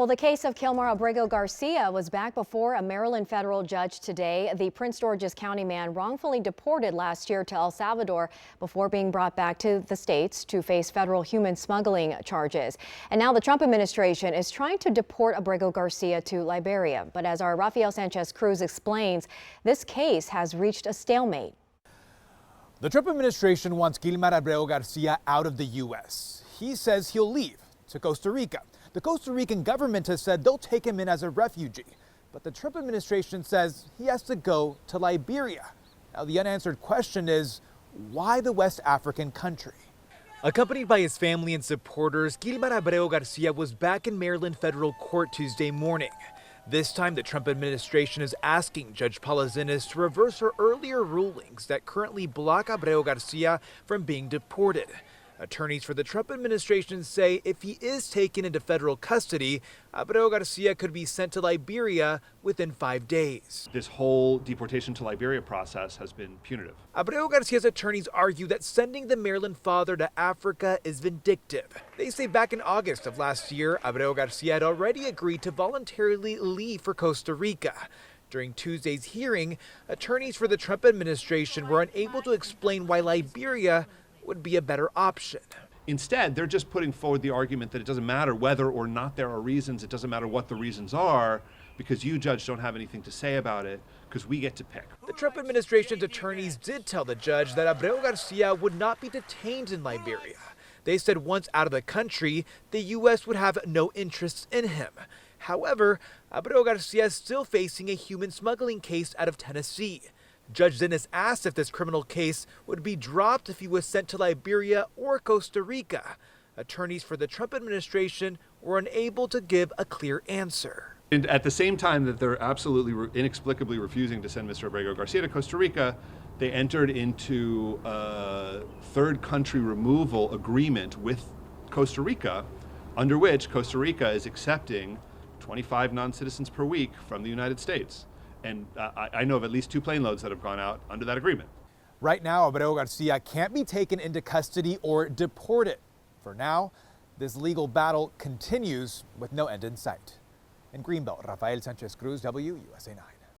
Well, the case of Kilmar Abrego Garcia was back before a Maryland federal judge today. The Prince George's County man wrongfully deported last year to El Salvador before being brought back to the States to face federal human smuggling charges. And now the Trump administration is trying to deport Abrego Garcia to Liberia. But as our Rafael Sanchez Cruz explains, this case has reached a stalemate. The Trump administration wants Kilmar Abrego Garcia out of the U.S. He says he'll leave to Costa Rica. The Costa Rican government has said they'll take him in as a refugee, but the Trump administration says he has to go to Liberia. Now, the unanswered question is, why the West African country? Accompanied by his family and supporters, Kilmar Abrego Garcia was back in Maryland federal court Tuesday morning. This time, the Trump administration is asking Judge Paula Zinnes to reverse her earlier rulings that currently block Abrego Garcia from being deported. Attorneys for the Trump administration say if he is taken into federal custody, Abrego Garcia could be sent to Liberia within 5 days. This whole deportation to Liberia process has been punitive. Abrego Garcia's attorneys argue that sending the Maryland father to Africa is vindictive. They say back in August of last year, Abrego Garcia had already agreed to voluntarily leave for Costa Rica. During Tuesday's hearing, attorneys for the Trump administration were unable to explain why Liberia would be a better option. Instead, they're just putting forward the argument that it doesn't matter whether or not there are reasons, it doesn't matter what the reasons are, because you, judge, don't have anything to say about it, because we get to pick. The Trump administration's attorneys did tell the judge that Abrego Garcia would not be detained in Liberia. They said once out of the country, the U.S. would have no interest in him. However, Abrego Garcia is still facing a human smuggling case out of Tennessee. Judge Zinnes asked if this criminal case would be dropped if he was sent to Liberia or Costa Rica. Attorneys for the Trump administration were unable to give a clear answer. And at the same time that they're absolutely inexplicably refusing to send Mr. Abrego Garcia to Costa Rica, they entered into a third country removal agreement with Costa Rica, under which Costa Rica is accepting 25 non-citizens per week from the United States. And I know of at least 2 plane loads that have gone out under that agreement. Right now, Abrego Garcia can't be taken into custody or deported. For now, this legal battle continues with no end in sight. In Greenbelt, Rafael Sanchez Cruz, WUSA 9.